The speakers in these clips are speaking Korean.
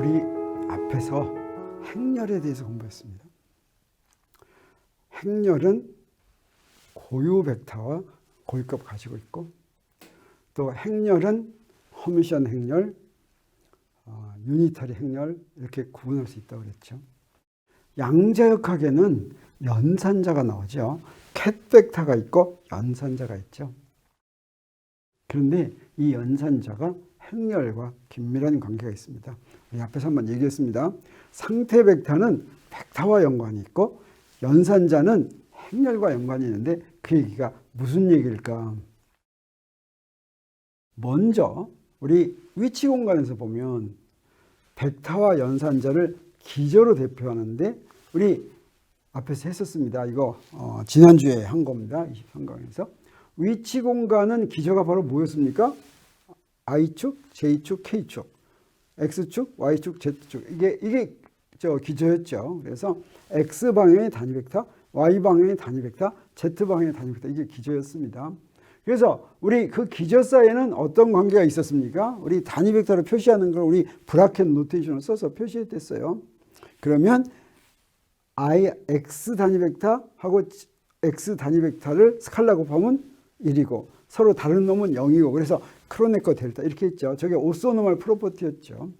우리 앞에서 행렬에 대해서 공부했습니다. 행렬은 고유 벡터와 고유값 가지고 있고, 또 행렬은 허미션 행렬, 유니터리 행렬 이렇게 구분할 수 있다고 그랬죠. 양자역학에는 연산자가 나오죠. 캣 벡터가 있고 연산자가 있죠. 그런데 이 연산자가 행렬과 긴밀한 관계가 있습니다. 우리 앞에서 한번 얘기했습니다. 상태 벡터는 벡터와 연관이 있고 연산자는 행렬과 연관이 있는데 그 얘기가 무슨 얘기일까? 먼저 우리 위치 공간에서 보면 벡터와 연산자를 기저로 대표하는데 우리 앞에서 했었습니다. 이거 지난주에 한 겁니다. 23강에서. 위치 공간은 기저가 바로 뭐였습니까? I축, J축, K축, X축, Y축, Z축. 이게 기저였죠. 그래서 X방향의 단위 벡터, Y방향의 단위 벡터, Z방향의 단위 벡터. 이게 기저였습니다. 그래서 우리 그 기저 사이에는 어떤 관계가 있었습니까? 우리 단위 벡터를 표시하는 걸 우리 브라켓 노테이션을 써서 표시했댔어요. 그러면 X 단위 벡터하고 X 단위 벡터를 스칼라 곱하면 1이고 서로 다른 놈은 0이고 그래서 크로네커 델타 이렇게 했죠. 저게 오소노멀 프로퍼티였죠.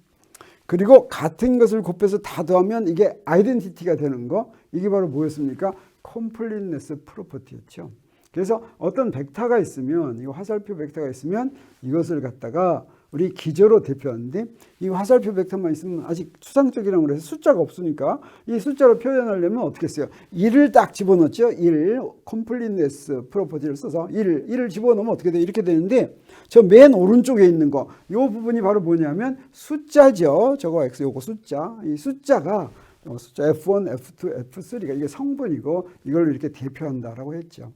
그리고 같은 것을 곱해서 다 더하면 이게 아이덴티티가 되는 거. 이게 바로 뭐였습니까? 컴플리트네스 프로퍼티였죠. 그래서 어떤 벡터가 있으면, 이 화살표 벡터가 있으면 이것을 갖다가 우리 기저로 대표하는데 이 화살표 벡터만 있으면 아직 추상적이라고 그래서 숫자가 없으니까 이 숫자로 표현하려면 어떻게 했어요? 1을 딱 집어넣었죠. 1, 컴플리트네스 프로퍼티를 써서 1을 집어넣으면 어떻게 돼요? 이렇게 되는데 저 맨 오른쪽에 있는 거, 이 부분이 바로 뭐냐면 숫자죠. 저거 X, 요거 숫자. 이 숫자가 숫자 F1, F2, F3가 이게 성분이고 이걸 이렇게 대표한다라고 했죠.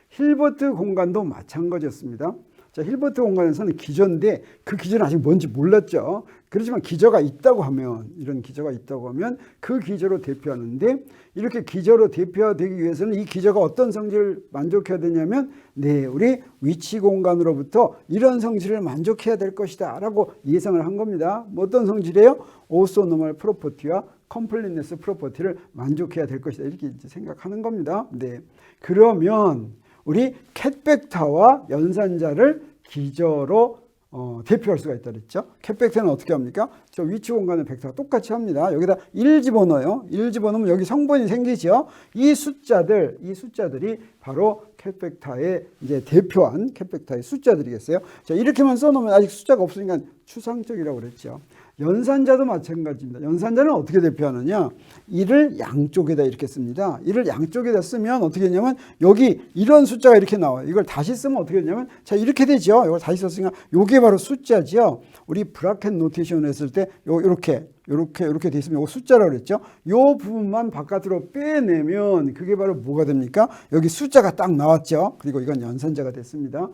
힐버트 공간도 마찬가지였습니다. 자, 힐버트 공간에서는 기저인데 그 기저는 아직 뭔지 몰랐죠. 그렇지만 기저가 있다고 하면, 이런 기저가 있다고 하면 그 기저로 대표하는데 이렇게 기저로 대표되기 위해서는 이 기저가 어떤 성질을 만족해야 되냐면 우리 위치 공간으로부터 이런 성질을 만족해야 될 것이다 라고 예상을 한 겁니다. 뭐 어떤 성질이에요? 오소노멀 프로퍼티와 컴플리트네스 프로퍼티를 만족해야 될 것이다 이렇게 이제 생각하는 겁니다. 그러면 우리 캣 벡터와 연산자를 기저로 대표할 수가 있다 그랬죠. 캣 벡터는 어떻게 합니까? 저 위치 공간의 벡터가 똑같이 합니다. 여기다 1 집어넣어요. 1 집어넣으면 여기 성분이 생기죠. 이 숫자들이 바로 캣 벡터의 이제 대표한 캣 벡터의 숫자들이겠어요. 자, 이렇게만 써놓으면 아직 숫자가 없으니까 추상적이라고 그랬죠. 연산자도 마찬가지입니다. 연산자는 어떻게 대표하느냐? 1을 양쪽에다 이렇게 씁니다. 1을 양쪽에다 쓰면 어떻게 되냐면 여기 이런 숫자가 이렇게 나와요. 이걸 다시 쓰면 어떻게 되냐면 자 이렇게 되죠. 이걸 다시 썼으니까 이게 바로 숫자죠. 우리 브라켓 노테이션을 했을 때 이렇게 돼 있으면 이거 숫자라고 그랬죠. 이 부분만 바깥으로 빼내면 그게 바로 뭐가 됩니까? 여기 숫자가 딱 나왔죠. 그리고 이건 연산자가 됐습니다.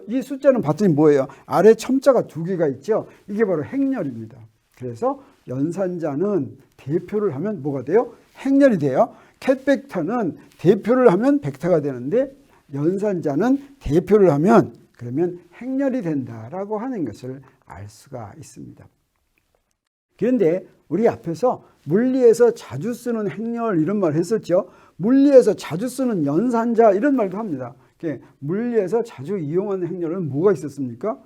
이 숫자는 봤더니 뭐예요? 아래 첨자가 2개가 있죠. 이게 바로 행렬입니다. 그래서 연산자는 대표를 하면 뭐가 돼요? 행렬이 돼요. 캣 벡터는 대표를 하면 벡터가 되는데 연산자는 대표를 하면 그러면 행렬이 된다라고 하는 것을 알 수가 있습니다. 그런데 우리 앞에서 물리에서 자주 쓰는 행렬 이런 말 했었죠. 물리에서 자주 쓰는 연산자 이런 말도 합니다. 물리에서 자주 이용하는 행렬은 뭐가 있었습니까?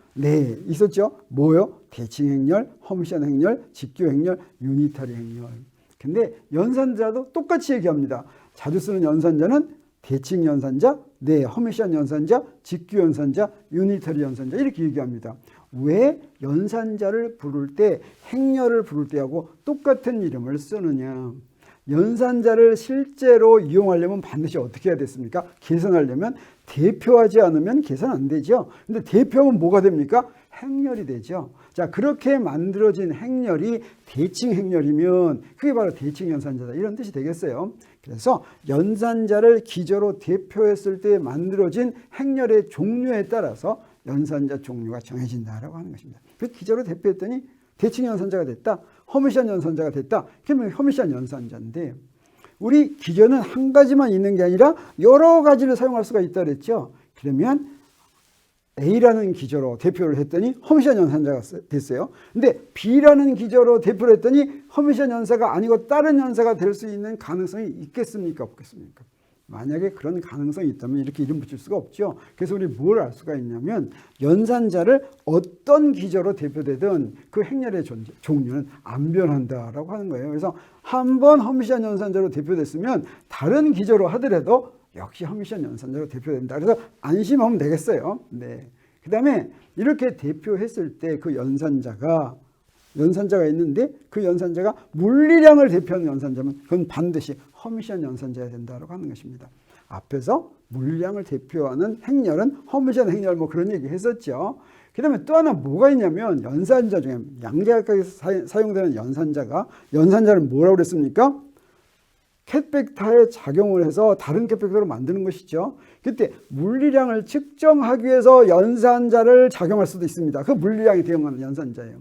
있었죠. 뭐요? 대칭 행렬, 허미션 행렬, 직교 행렬, 유니터리 행렬. 근데 연산자도 똑같이 얘기합니다. 자주 쓰는 연산자는 대칭 연산자, 허미션 연산자, 직교 연산자, 유니터리 연산자 이렇게 얘기합니다. 왜 연산자를 부를 때 행렬을 부를 때하고 똑같은 이름을 쓰느냐? 연산자를 실제로 이용하려면 반드시 어떻게 해야 됐습니까? 계산하려면 대표하지 않으면 계산 안 되죠. 근데 대표하면 뭐가 됩니까? 행렬이 되죠. 자, 그렇게 만들어진 행렬이 대칭 행렬이면 그게 바로 대칭 연산자다 이런 뜻이 되겠어요. 그래서 연산자를 기저로 대표했을 때 만들어진 행렬의 종류에 따라서 연산자 종류가 정해진다라고 하는 것입니다. 그 기저로 대표했더니 대칭 연산자가 됐다. 허미션 연산자가 됐다. 그러면 허미션 연산자인데 우리 기저는 한 가지만 있는 게 아니라 여러 가지를 사용할 수가 있다 그랬죠. 그러면 A라는 기저로 대표를 했더니 허미션 연산자가 됐어요. 근데 B라는 기저로 대표를 했더니 허미션 연사가 아니고 다른 연사가 될 수 있는 가능성이 있겠습니까? 없겠습니까? 만약에 그런 가능성이 있다면 이렇게 이름 붙일 수가 없죠. 그래서 우리 뭘 알 수가 있냐면 연산자를 어떤 기저로 대표되든 그 행렬의 종류는 안 변한다라고 하는 거예요. 그래서 한번 허미션 연산자로 대표됐으면 다른 기저로 하더라도 역시 허미션 연산자로 대표된다. 그래서 안심하면 되겠어요. 네. 그 다음에 이렇게 대표했을 때 그 연산자가 있는데 그 연산자가 물리량을 대표하는 연산자면 그건 반드시 허미션 연산자여야 된다고 하는 것입니다. 앞에서 물리량을 대표하는 행렬은 허미션 행렬 뭐 그런 얘기 했었죠. 그 다음에 또 하나 뭐가 있냐면 연산자 중에 양자역학에서 사용되는 연산자를 뭐라고 그랬습니까? 캣벡터에 작용을 해서 다른 캣벡터로 만드는 것이죠. 그때 물리량을 측정하기 위해서 연산자를 작용할 수도 있습니다. 그 물리량에 대응하는 연산자예요.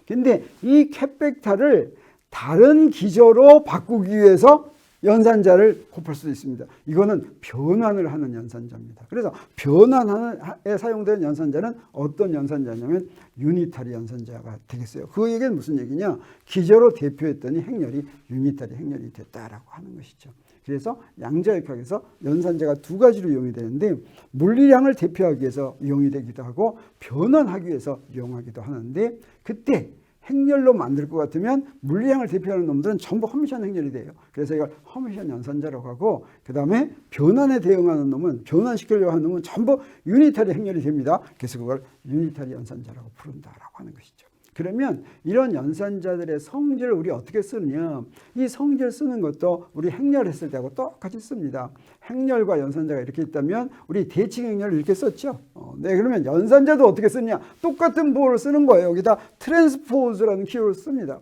근데 이 캣벡터를 다른 기저로 바꾸기 위해서 연산자를 곱할 수도 있습니다. 이거는 변환을 하는 연산자입니다. 그래서 변환에 사용되는 연산자는 어떤 연산자냐면 유니타리 연산자가 되겠어요. 그 얘기는 무슨 얘기냐? 기저로 대표했더니 행렬이 유니타리 행렬이 됐다라고 하는 것이죠. 그래서 양자역학에서 연산자가 두 가지로 이용이 되는데 물리량을 대표하기 위해서 이용이 되기도 하고 변환하기 위해서 이용하기도 하는데 그때 행렬로 만들 것 같으면 물리량을 대표하는 놈들은 전부 허미션 행렬이 돼요. 그래서 이걸 허미션 연산자라고 하고 그 다음에 변환에 대응하는 놈은 변환시키려고 하는 놈은 전부 유니타리 행렬이 됩니다. 그래서 그걸 유니타리 연산자라고 부른다라고 하는 것이죠. 그러면 이런 연산자들의 성질을 우리 어떻게 쓰느냐? 이 성질 쓰는 것도 우리 행렬했을 때하고 똑같이 씁니다. 행렬과 연산자가 이렇게 있다면 우리 대칭 행렬을 이렇게 썼죠. 네, 그러면 연산자도 어떻게 쓰느냐? 똑같은 보호를 쓰는 거예요. 여기다 트랜스포즈라는 키워드를 씁니다.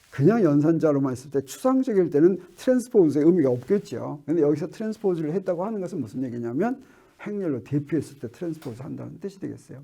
그냥 연산자로만 했을 때 추상적일 때는 트랜스포즈의 의미가 없겠죠. 근데 여기서 트랜스포즈를 했다고 하는 것은 무슨 얘기냐면 행렬로 대표했을 때 트랜스포즈 한다는 뜻이 되겠어요.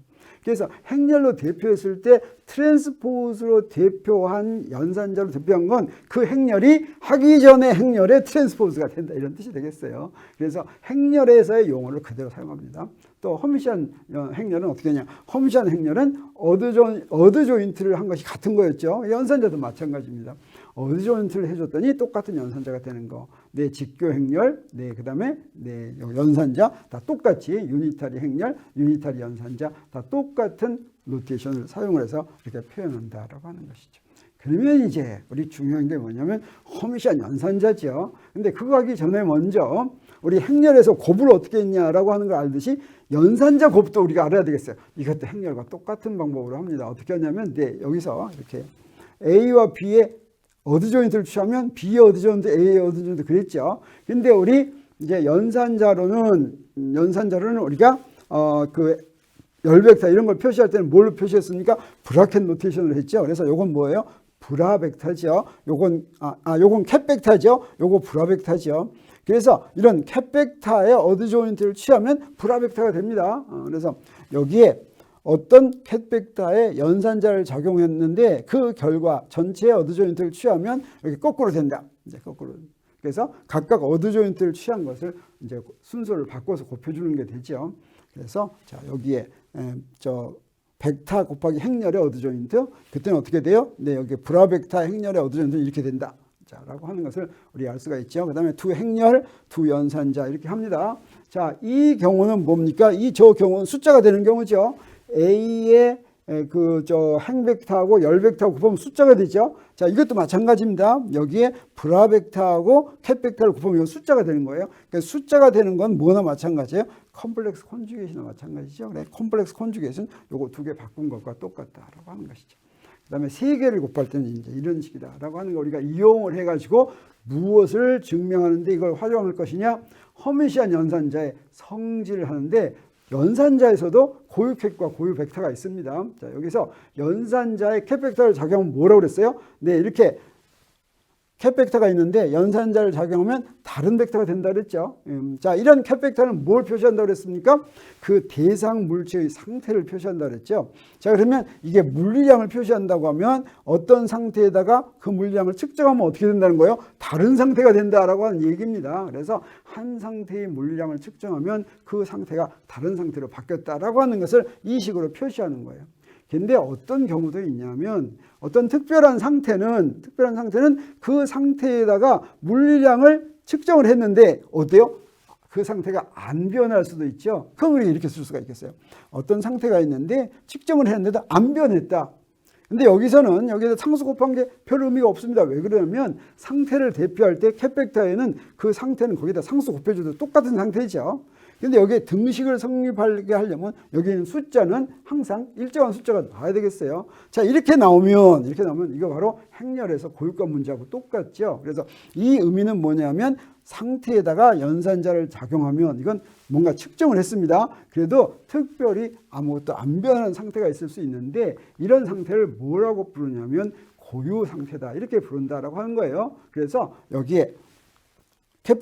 그래서 행렬로 대표했을 때 트랜스포즈로 대표한 연산자로 대표한 건 그 행렬이 하기 전에 행렬의 트랜스포즈가 된다 이런 뜻이 되겠어요. 그래서 행렬에서의 용어를 그대로 사용합니다. 또 허미션 행렬은 어떻게 하냐? 허미션 행렬은 어드 조인트를 한 것이 같은 거였죠. 연산자도 마찬가지입니다. 어드 조인트를 해줬더니 똑같은 연산자가 되는 거. 네, 직교 행렬, 네, 그 다음에 네, 연산자 다 똑같이 유니타리 행렬, 유니타리 연산자 다 똑같은 노테이션을 사용을 해서 이렇게 표현한다라고 하는 것이죠. 그러면 이제 우리 중요한 게 뭐냐면 허미션 연산자죠. 근데 그거 하기 전에 먼저 우리 행렬에서 곱을 어떻게 했냐라고 하는 걸 알듯이 연산자 곱도 우리가 알아야 되겠어요. 이것도 행렬과 똑같은 방법으로 합니다. 어떻게 하냐면 네, 여기서 이렇게 A와 B의 어드 조인트를 취하면 B의 어드 조인트, A의 어드 조인트 그랬죠. 근데 우리 이제 연산자로는 우리가 그 열벡터 이런 걸 표시할 때는 뭘로 표시했습니까? 브라켓 노테이션을 했죠. 그래서 요건 뭐예요? 브라벡터죠. 요건 캣벡터죠. 요거 브라벡터죠. 그래서 이런 캣벡터의 어드 조인트를 취하면 브라벡터가 됩니다. 그래서 여기에 어떤 캣벡터에 연산자를 적용했는데 그 결과 전체의 어드 조인트를 취하면 이렇게 거꾸로 된다. 이제 거꾸로. 그래서 각각 어드 조인트를 취한 것을 이제 순서를 바꿔서 곱해주는 게 되죠. 그래서 자 여기에 벡터 곱하기 행렬의 어드 조인트 그때는 어떻게 돼요? 네, 여기 브라벡터 행렬의 어드 조인트 이렇게 된다. 자, 라고 하는 것을 우리 알 수가 있죠. 그 다음에 두 행렬, 두 연산자 이렇게 합니다. 자, 이 경우는 뭡니까? 저 경우는 숫자가 되는 경우죠. A의 행벡터하고 열벡터하고 곱하면 숫자가 되죠. 자, 이것도 마찬가지입니다. 여기에 브라벡터하고 캣벡터를 곱하면 숫자가 되는 거예요. 그러니까 숫자가 되는 건 뭐나 마찬가지예요? 컴플렉스 컨주게이션과 마찬가지죠. 그래, 컴플렉스 컨주게이션 요거 두 개 바꾼 것과 똑같다라고 하는 것이죠. 그 다음에 세 개를 곱할 때는 이제 이런 식이다라고 하는 거 우리가 이용을 해가지고 무엇을 증명하는데 이걸 활용할 것이냐? 허미션 연산자의 성질을 하는데 연산자에서도 고유캣과 고유벡터가 있습니다. 자, 여기서 연산자의 캣벡터를 작용하면 뭐라고 그랬어요? 네, 이렇게 캡 벡터가 있는데 연산자를 작용하면 다른 벡터가 된다 그랬죠. 자, 이런 캡 벡터는 뭘 표시한다고 그랬습니까? 그 대상 물체의 상태를 표시한다고 그랬죠. 자, 그러면 이게 물리량을 표시한다고 하면 어떤 상태에다가 그 물리량을 측정하면 어떻게 된다는 거예요? 다른 상태가 된다라고 하는 얘기입니다. 그래서 한 상태의 물리량을 측정하면 그 상태가 다른 상태로 바뀌었다라고 하는 것을 이 식으로 표시하는 거예요. 근데 어떤 경우도 있냐면 어떤 특별한 상태는 그 상태에다가 물리량을 측정을 했는데 어때요? 그 상태가 안 변할 수도 있죠. 그럼 우리가 이렇게 쓸 수가 있겠어요. 어떤 상태가 있는데 측정을 했는데도 안 변했다. 근데 여기서 상수 곱한 게 별 의미가 없습니다. 왜 그러냐면 상태를 대표할 때 캡 벡터에는 그 상태는 거기다 상수 곱해줘도 똑같은 상태죠. 근데 여기에 등식을 성립하게 하려면 여기 있는 숫자는 항상 일정한 숫자가 나와야 되겠어요. 자, 이렇게 나오면 이거 바로 행렬에서 고유값 문제하고 똑같죠. 그래서 이 의미는 뭐냐면 상태에다가 연산자를 작용하면 이건 뭔가 측정을 했습니다. 그래도 특별히 아무것도 안 변하는 상태가 있을 수 있는데 이런 상태를 뭐라고 부르냐면 고유 상태다 이렇게 부른다라고 하는 거예요. 그래서 여기에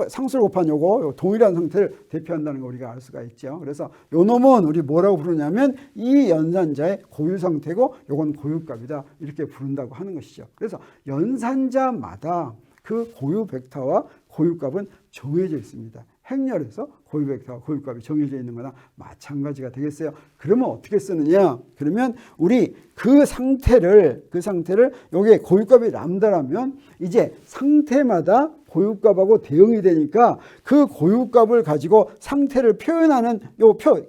상수를 곱한 요거 동일한 상태를 대표한다는 거 우리가 알 수가 있죠. 그래서 요 놈은 우리 뭐라고 부르냐면 이 연산자의 고유 상태고 요건 고유값이다 이렇게 부른다고 하는 것이죠. 그래서 연산자마다 그 고유 벡터와 고유값은 정해져 있습니다. 행렬에서 고유 벡터와 고유값이 정해져 있는 거나 마찬가지가 되겠어요. 그러면 어떻게 쓰느냐? 그러면 우리 그 상태를 여기에 고유값이 람다라면 이제 상태마다 고유값하고 대응이 되니까 그 고유값을 가지고 상태를 표현하는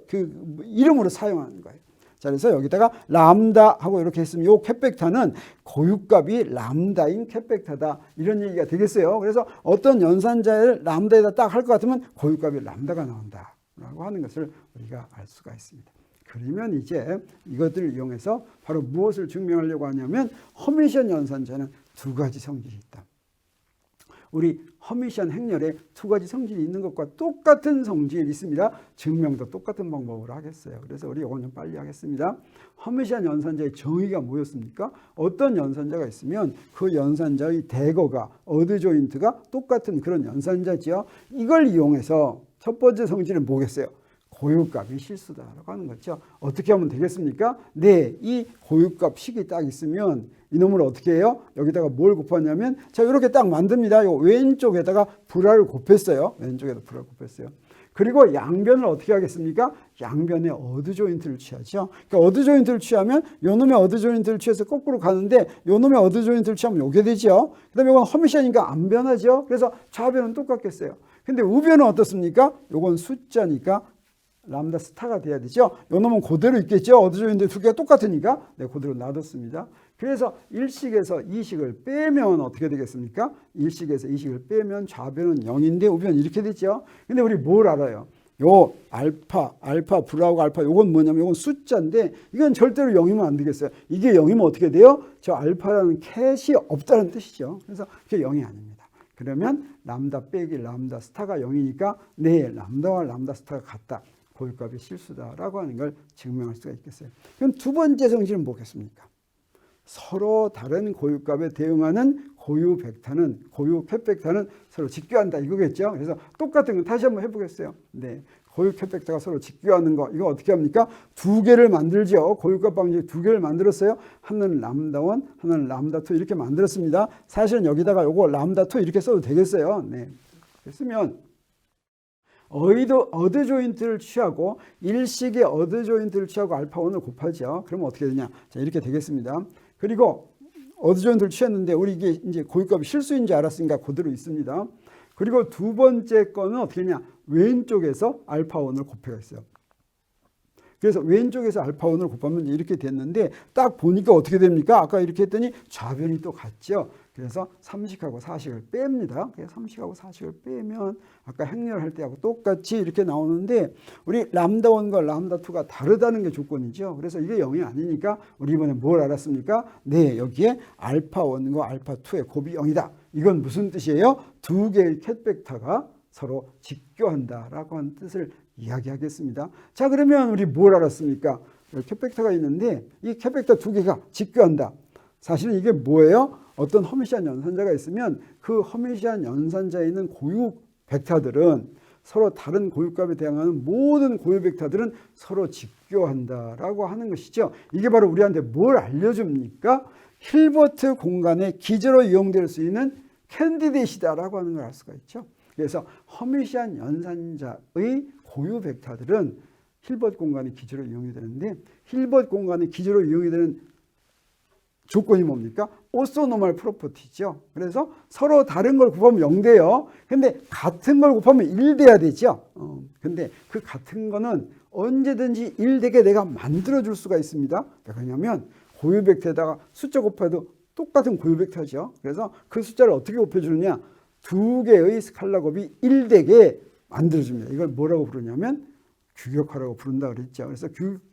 그 이름으로 사용하는 거예요. 자, 그래서 여기다가 람다 하고 이렇게 했으면 요 캡 벡터는 고유값이 람다인 캡 벡터다 이런 얘기가 되겠어요. 그래서 어떤 연산자를 람다에다 딱 할 것 같으면 고유값이 람다가 나온다라고 하는 것을 우리가 알 수가 있습니다. 그러면 이제 이것들을 이용해서 바로 무엇을 증명하려고 하냐면 허미션 연산자는 두 가지 성질이 있다. 우리 허미션 행렬에 두 가지 성질이 있는 것과 똑같은 성질이 있습니다. 증명도 똑같은 방법으로 하겠어요. 그래서 우리 이건 좀 빨리 하겠습니다. 허미션 연산자의 정의가 뭐였습니까? 어떤 연산자가 있으면 그 연산자의 대거가 어드 조인트가 똑같은 그런 연산자지요. 이걸 이용해서 첫 번째 성질은 뭐겠어요? 고유값이 실수다라고 하는 거죠. 어떻게 하면 되겠습니까? 네, 이 고유값 식이 딱 있으면 이놈을 어떻게 해요? 여기다가 뭘 곱하냐면 자 이렇게 딱 만듭니다. 요 왼쪽에다가 불화를 곱했어요. 왼쪽에다 불화를 곱했어요. 그리고 양변을 어떻게 하겠습니까? 양변에 어드 조인트를 취하죠. 그러니까 어드 조인트를 취하면 요 놈의 어드 조인트를 취해서 거꾸로 가는데 요 놈의 어드 조인트를 취하면 요게 되죠. 그다음에 이건 허미션이니까 안 변하죠. 그래서 좌변은 똑같겠어요. 근데 우변은 어떻습니까? 요건 숫자니까 람다 스타가 돼야 되죠. 요 놈은 그대로 있겠죠. 어드 조인트 두 개가 똑같으니까 네, 그대로 놔뒀습니다. 그래서 1식에서 2식을 빼면 어떻게 되겠습니까? 1식에서 2식을 빼면 좌변은 0인데 우변은 이렇게 됐죠. 근데 우리 뭘 알아요? 요 알파 불하고 알파 요건 뭐냐면 요건 숫자인데 이건 절대로 0이면 안 되겠어요. 이게 0이면 어떻게 돼요? 저 알파라는 캣이 없다는 뜻이죠. 그래서 그게 0이 아닙니다. 그러면 람다 빼기 람다 스타가 0이니까 네, 람다와 람다 스타가 같다. 고유값이 실수다라고 하는 걸 증명할 수가 있겠어요. 그럼 두 번째 성질은 뭐겠습니까? 서로 다른 고유값에 대응하는 고유 벡터는 고유 캡 벡터는 서로 직교한다 이거겠죠. 그래서 똑같은 거 다시 한번 해보겠어요. 네, 고유 캡 벡터가 서로 직교하는 거 이거 어떻게 합니까? 두 개를 만들죠. 고유값 방식 두 개를 만들었어요. 하나는 람다1, 하나는 람다2 이렇게 만들었습니다. 사실은 여기다가 요거 람다2 이렇게 써도 되겠어요. 네, 됐으면 어드 조인트를 취하고 일식의 어드 조인트를 취하고 알파1을 곱하죠. 그러면 어떻게 되냐? 자, 이렇게 되겠습니다. 그리고 어드 조인트를 취했는데 우리 이게 이제 고유값이 실수인지 알았으니까 그대로 있습니다. 그리고 두 번째 거는 어떻게 되냐? 왼쪽에서 알파1을 곱해갔어요. 그래서 왼쪽에서 알파1을 곱하면 이렇게 됐는데 딱 보니까 어떻게 됩니까? 아까 이렇게 했더니 좌변이 또 같죠. 그래서 3식하고 4식을 뺍니다. 그래서 3식하고 4식을 빼면 아까 행렬할 때하고 똑같이 이렇게 나오는데 우리 람다1과 람다2가 다르다는 게 조건이죠. 그래서 이게 0이 아니니까 우리 이번에 뭘 알았습니까? 네, 여기에 알파1과 알파2의 곱이 0이다. 이건 무슨 뜻이에요? 두 개의 캡 벡터가 서로 직교한다라고 하는 뜻을 이야기하겠습니다. 자, 그러면 우리 뭘 알았습니까? 캡 벡터가 있는데 이 캡 벡터 두 개가 직교한다. 사실은 이게 뭐예요? 어떤 허미시한 연산자가 있으면 그 허미시한 연산자에 있는 고유 벡터들은 서로 다른 고유값에 대항하는 모든 고유 벡터들은 서로 직교한다라고 하는 것이죠. 이게 바로 우리한테 뭘 알려줍니까? 힐버트 공간의 기저로 이용될 수 있는 캔디데이트다라고 하는 걸 알 수가 있죠. 그래서 허미시한 연산자의 고유 벡터들은 힐버트 공간의 기저로 이용이 되는데, 힐버트 공간의 기저로 이용이 되는 조건이 뭡니까? 오소노멀 프로퍼티죠. 그래서 서로 다른 걸 곱하면 0돼요. 근데 같은 걸 곱하면 1 돼야 되죠. 근데 그 같은 거는 언제든지 1 되게 내가 만들어 줄 수가 있습니다. 왜냐하면 고유 벡터에다가 숫자 곱해도 똑같은 고유 벡터죠. 그래서 그 숫자를 어떻게 곱해주느냐? 두 개의 스칼라 곱이 1 되게 만들어 줍니다. 이걸 뭐라고 부르냐면 규격화라고 부른다 그랬죠. 그래서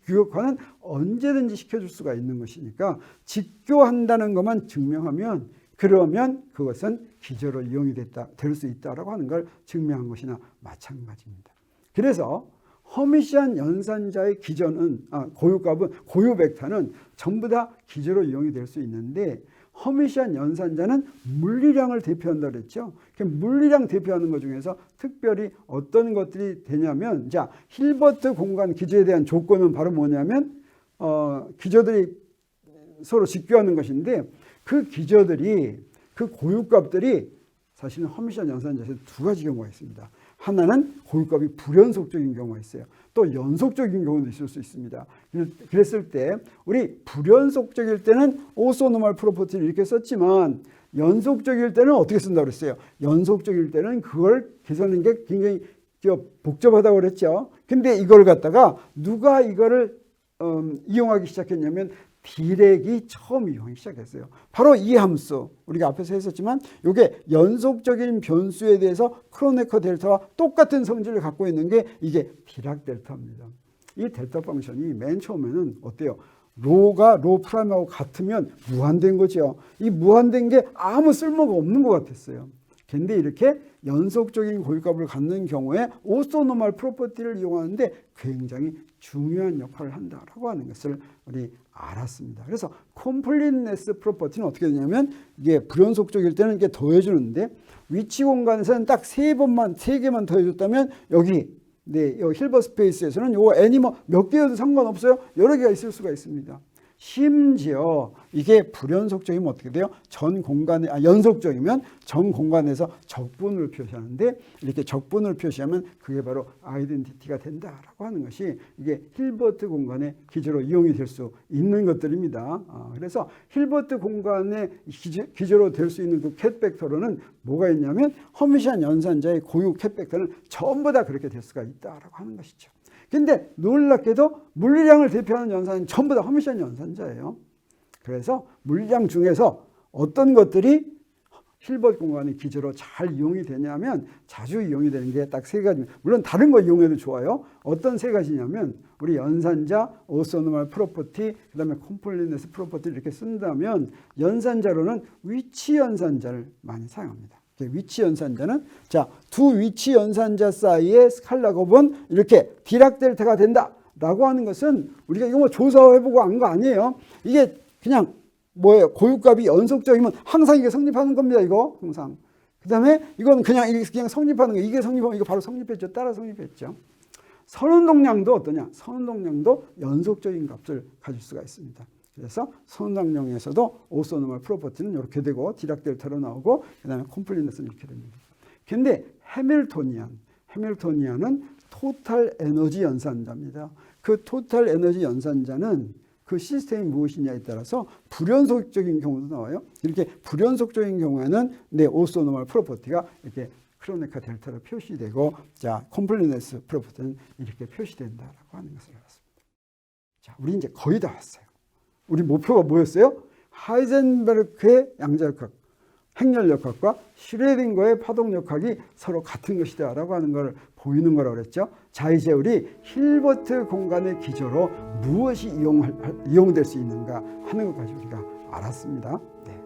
규격화는 언제든지 시켜줄 수가 있는 것이니까 직교한다는 것만 증명하면, 그러면 그것은 기저로 이용이 될 수 있다라고 하는 걸 증명한 것이나 마찬가지입니다. 그래서 허미시한 연산자의 기저는 고유값은 고유 벡터는 전부 다 기저로 이용이 될 수 있는데, 허미시한 연산자는 물리량을 대표한다 그랬죠. 물리량 대표하는 것 중에서 특별히 어떤 것들이 되냐면, 자, 힐버트 공간 기저에 대한 조건은 바로 뭐냐면 기저들이 서로 직교하는 것인데, 그 기저들이, 그 고유값들이 사실은 허미시한 연산자에서 두 가지 경우가 있습니다. 하나는 고유값이 불연속적인 경우가 있어요. 또 연속적인 경우도 있을 수 있습니다. 그랬을 때 우리 불연속적일 때는 오소노멀 프로퍼티를 이렇게 썼지만, 연속적일 때는 어떻게 쓴다고 그랬어요? 연속적일 때는 그걸 계산하는 게 굉장히 복잡하다고 그랬죠. 근데 이걸 갖다가 누가 이거를 이용하기 시작했냐면 디렉이 처음 이용하기 시작했어요. 바로 이 함수, 우리가 앞에서 했었지만 이게 연속적인 변수에 대해서 크로네커 델타와 똑같은 성질을 갖고 있는 게 이게 디락 델타입니다. 이 델타 펑션이 맨 처음에는 어때요? 로가 로 프라임하고 같으면 무한된 거죠. 이 무한된 게 아무 쓸모가 없는 것 같았어요. 근데 이렇게 연속적인 고유값을 갖는 경우에 오소노멀 프로퍼티를 이용하는데 굉장히 중요한 역할을 한다라고 하는 것을 우리 알았습니다. 그래서 컴플리트네스 프로퍼티는 어떻게 되냐면, 이게 불연속적일 때는 이게 더해주는데, 위치 공간에서는 딱 세 개만 더해줬다면 여기 힐버 스페이스에서는 요 n이 몇 개여도 상관없어요. 여러 개가 있을 수가 있습니다. 심지어 이게 불연속적이면 어떻게 돼요? 연속적이면 전 공간에서 적분을 표시하는데, 이렇게 적분을 표시하면 그게 바로 아이덴티티가 된다라고 하는 것이 이게 힐버트 공간의 기저로 이용이 될 수 있는 것들입니다. 그래서 힐버트 공간의 기저로 될 수 있는 그 캣 벡터로는 뭐가 있냐면, 허미시한 연산자의 고유 캣 벡터는 전부 다 그렇게 될 수가 있다라고 하는 것이죠. 근데 놀랍게도 물리량을 대표하는 연산은 전부 다 허미시한 연산자예요. 그래서 물리량 중에서 어떤 것들이 힐버트 공간의 기저로 잘 이용이 되냐면, 자주 이용이 되는 게 딱 세 가지. 물론 다른 거 이용해도 좋아요. 어떤 세 가지냐면, 우리 연산자, 오소노멀 프로퍼티, 그 다음에 컴플리트네스 프로퍼티 이렇게 쓴다면, 연산자로는 위치 연산자를 많이 사용합니다. 위치 연산자는, 자, 두 위치 연산자 사이의 스칼라 곱은 이렇게 디락 델타가 된다라고 하는 것은 우리가 이거 조사해보고 한 거 아니에요. 이게 그냥 뭐예요? 고유값이 연속적이면 항상 이게 성립하는 겁니다. 이거 항상. 그 다음에 이건 그냥 성립하는 거. 이게 성립하면 이거 바로 성립했죠. 따라 성립했죠. 선운동량도 어떠냐? 선운동량도 연속적인 값을 가질 수가 있습니다. 그래서 선운동량에서도 오소노멀 프로퍼티는 이렇게 되고, 디락 델타로 나오고, 그 다음에 콤플리트네스는 이렇게 됩니다. 근데 해밀토니안은 토탈 에너지 연산자입니다. 그 토탈 에너지 연산자는 그 시스템이 무엇이냐에 따라서 불연속적인 경우도 나와요. 이렇게 불연속적인 경우에는 오소노멀 프로퍼티가 이렇게 크로네커 델타로 표시되고, 자, 콤플리트네스 프로퍼티는 이렇게 표시된다라고 하는 것을 알았습니다. 자, 우리 이제 거의 다 왔어요. 우리 목표가 뭐였어요? 하이젠베르크의 양자역학, 행렬역학과 슈레딩거의 파동역학이 서로 같은 것이다 라고 하는 걸 보이는 거라고 그랬죠. 자, 이제 우리 힐버트 공간의 기저로 무엇이 이용될 수 있는가 하는 것까지 우리가 알았습니다. 네.